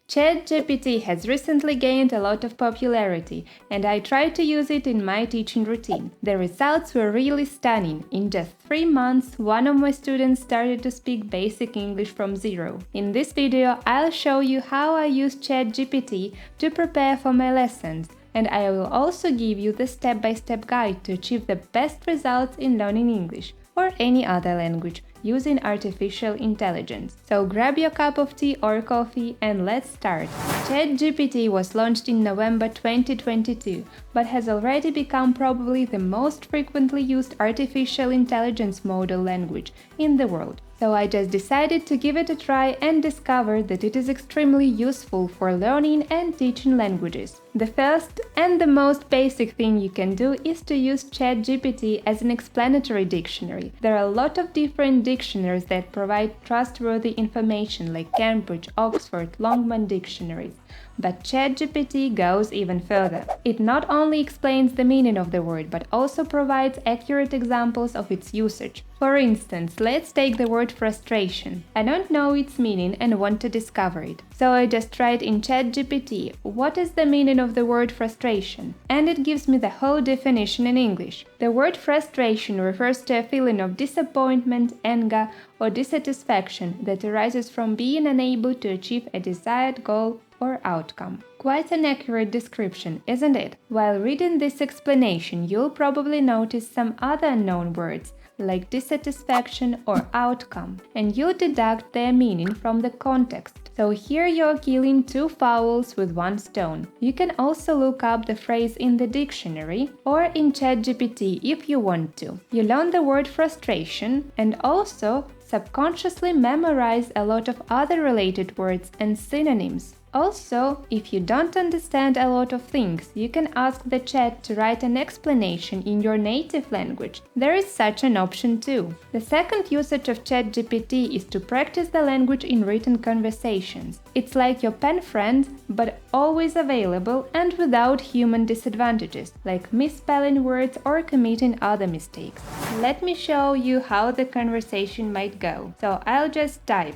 Chat GPT has recently gained a lot of popularity, and I tried to use it in my teaching routine. The results were really stunning. In just 3 months, one of my students started to speak basic English from zero. In this video, I'll show you how I use Chat GPT to prepare for my lessons, and I will also give you the step-by-step guide to achieve the best results in learning English or any other language using artificial intelligence. So grab your cup of tea or coffee and let's start. ChatGPT was launched in November 2022, but has already become probably the most frequently used artificial intelligence model language in the world. So I just decided to give it a try and discovered that it is extremely useful for learning and teaching languages. The first and the most basic thing you can do is to use ChatGPT as an explanatory dictionary. There are a lot of different dictionaries that provide trustworthy information like Cambridge, Oxford, Longman dictionaries. But ChatGPT goes even further. It not only explains the meaning of the word, but also provides accurate examples of its usage. For instance, let's take the word frustration. I don't know its meaning and want to discover it. So I just tried in ChatGPT, what is the meaning of the word frustration? And it gives me the whole definition in English. The word frustration refers to a feeling of disappointment, anger, or dissatisfaction that arises from being unable to achieve a desired goal or outcome. Quite an accurate description, isn't it? While reading this explanation, you'll probably notice some other unknown words like dissatisfaction or outcome, and you deduct their meaning from the context. So here you're killing 2 fowls with 1 stone. You can also look up the phrase in the dictionary or in ChatGPT if you want to. You learn the word frustration and also subconsciously memorize a lot of other related words and synonyms. Also, if you don't understand a lot of things, you can ask the chat to write an explanation in your native language. There is such an option too. The second usage of ChatGPT is to practice the language in written conversations. It's like your pen friend, but always available and without human disadvantages, like misspelling words or committing other mistakes. Let me show you how the conversation might go. So I'll just type,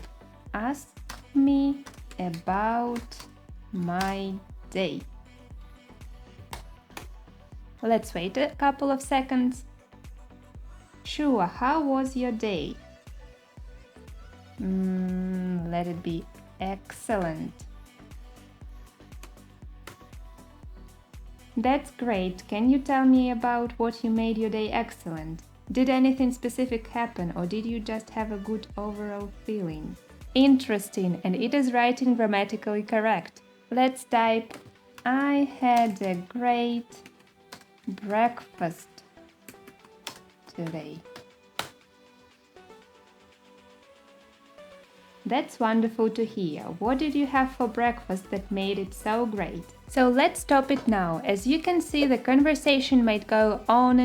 ask me about my day. Let's wait a couple of seconds. Sure, how was your day? Let it be excellent. That's great. Can you tell me about what you made your day excellent? Did anything specific happen, or did you just have a good overall feeling? Interesting, and it is writing grammatically correct. Let's type, I had a great breakfast today. That's wonderful to hear. What did you have for breakfast that made it so great? So let's stop it now. As you can see, the conversation might go on,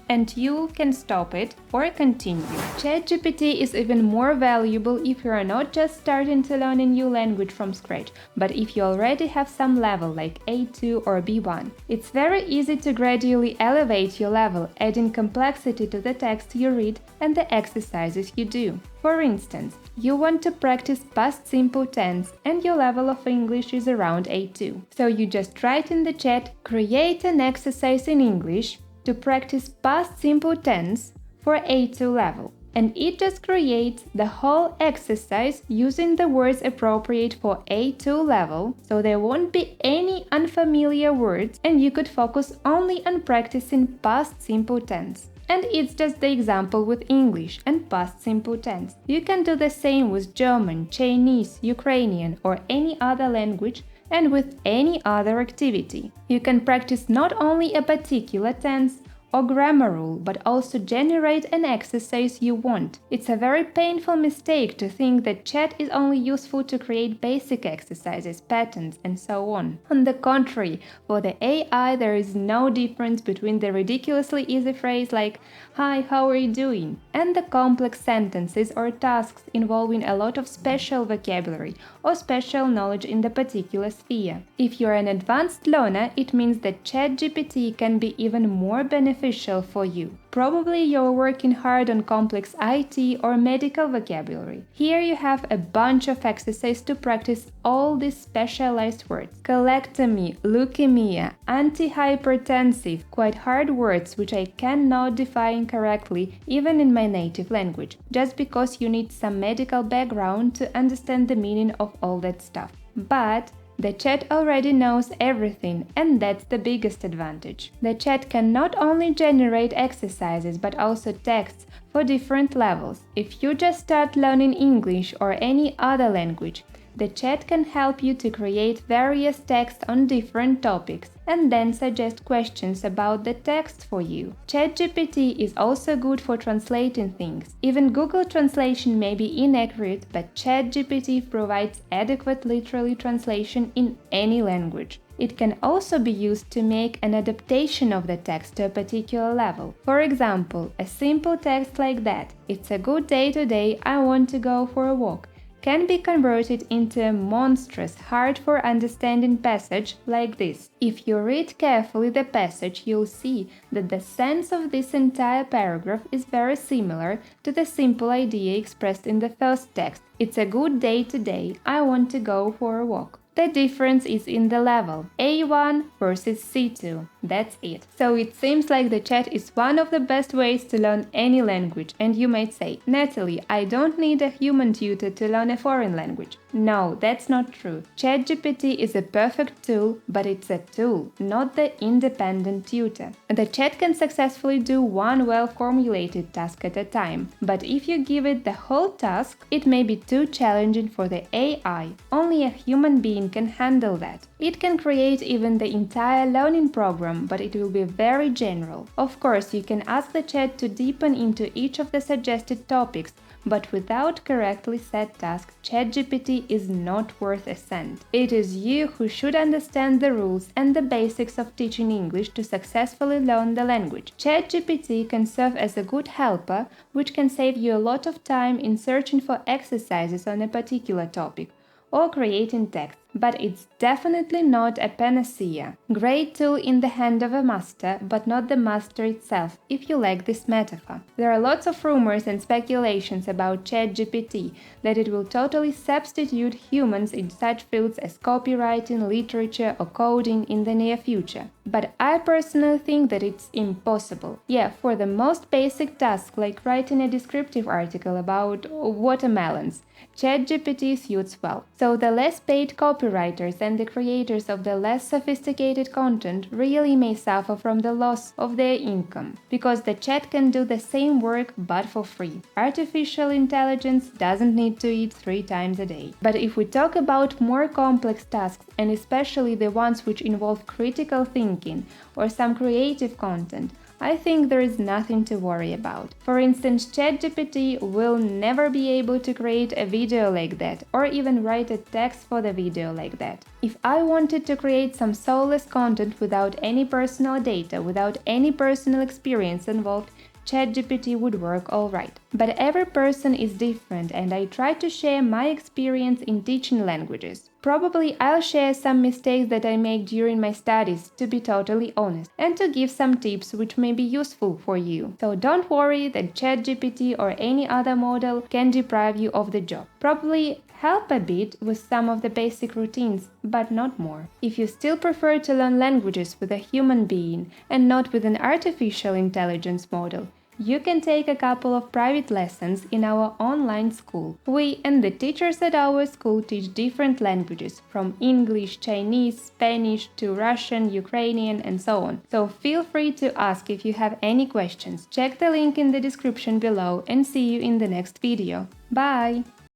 and you can stop it or continue. ChatGPT is even more valuable if you are not just starting to learn a new language from scratch, but if you already have some level like A2 or B1. It's very easy to gradually elevate your level, adding complexity to the text you read and the exercises you do. For instance, you want to practice past simple tense and your level of English is around A2. So you just write in the chat, create an exercise in English to practice past simple tense for A2 level. And it just creates the whole exercise using the words appropriate for A2 level, so there won't be any unfamiliar words and you could focus only on practicing past simple tense. And it's just the example with English and past simple tense. You can do the same with German, Chinese, Ukrainian or any other language and with any other activity. You can practice not only a particular tense or grammar rule, but also generate an exercise you want. It's a very painful mistake to think that chat is only useful to create basic exercises, patterns, and so on. On the contrary, for the AI, there is no difference between the ridiculously easy phrase like, "Hi, how are you doing?" and the complex sentences or tasks involving a lot of special vocabulary or special knowledge in the particular sphere. If you're an advanced learner, it means that ChatGPT can be even more beneficial beneficial for you. Probably you're working hard on complex IT or medical vocabulary. Here you have a bunch of exercises to practice all these specialized words. Colectomy, leukemia, antihypertensive, quite hard words which I cannot define correctly even in my native language, just because you need some medical background to understand the meaning of all that stuff. But the chat already knows everything, and that's the biggest advantage. The chat can not only generate exercises but also texts for different levels. If you just start learning English or any other language, the chat can help you to create various texts on different topics and then suggest questions about the text for you. Chat GPT is also good for translating things. Even Google Translation may be inaccurate, but Chat GPT provides adequate literary translation in any language. It can also be used to make an adaptation of the text to a particular level. For example, a simple text like that, "It's a good day today, I want to go for a walk," can be converted into a monstrous, hard-for-understanding passage like this. If you read carefully the passage, you'll see that the sense of this entire paragraph is very similar to the simple idea expressed in the first text. "It's a good day today, I want to go for a walk." The difference is in the level, A1 versus C2. That's it. So it seems like the chat is one of the best ways to learn any language, and you might say, "Natalie, I don't need a human tutor to learn a foreign language." No, that's not true. ChatGPT is a perfect tool, but it's a tool, not the independent tutor. The chat can successfully do one well-formulated task at a time, but if you give it the whole task, it may be too challenging for the AI. Only a human being can handle that. It can create even the entire learning program, but it will be very general. Of course, you can ask the chat to deepen into each of the suggested topics, but without correctly set tasks, ChatGPT is not worth a cent. It is you who should understand the rules and the basics of teaching English to successfully learn the language. ChatGPT can serve as a good helper, which can save you a lot of time in searching for exercises on a particular topic or creating text, but it's definitely not a panacea. Great tool in the hand of a master, but not the master itself, if you like this metaphor. There are lots of rumors and speculations about ChatGPT, that it will totally substitute humans in such fields as copywriting, literature, or coding in the near future. But I personally think that it's impossible. Yeah, for the most basic tasks like writing a descriptive article about watermelons, ChatGPT suits well. So the less paid copywriters and the creators of the less sophisticated content really may suffer from the loss of their income, because the chat can do the same work but for free. Artificial intelligence doesn't need to eat 3 times a day. But if we talk about more complex tasks, and especially the ones which involve critical thinking or some creative content, I think there is nothing to worry about. For instance, ChatGPT will never be able to create a video like that, or even write a text for the video like that. If I wanted to create some soulless content without any personal data, without any personal experience involved, ChatGPT would work alright. But every person is different, and I try to share my experience in teaching languages. Probably I'll share some mistakes that I make during my studies, to be totally honest, and to give some tips which may be useful for you. So don't worry that ChatGPT or any other model can deprive you of the job. Probably help a bit with some of the basic routines, but not more. If you still prefer to learn languages with a human being and not with an artificial intelligence model, you can take a couple of private lessons in our online school. We and the teachers at our school teach different languages, from English, Chinese, Spanish to Russian, Ukrainian, and so on. So feel free to ask if you have any questions. Check the link in the description below and see you in the next video. Bye!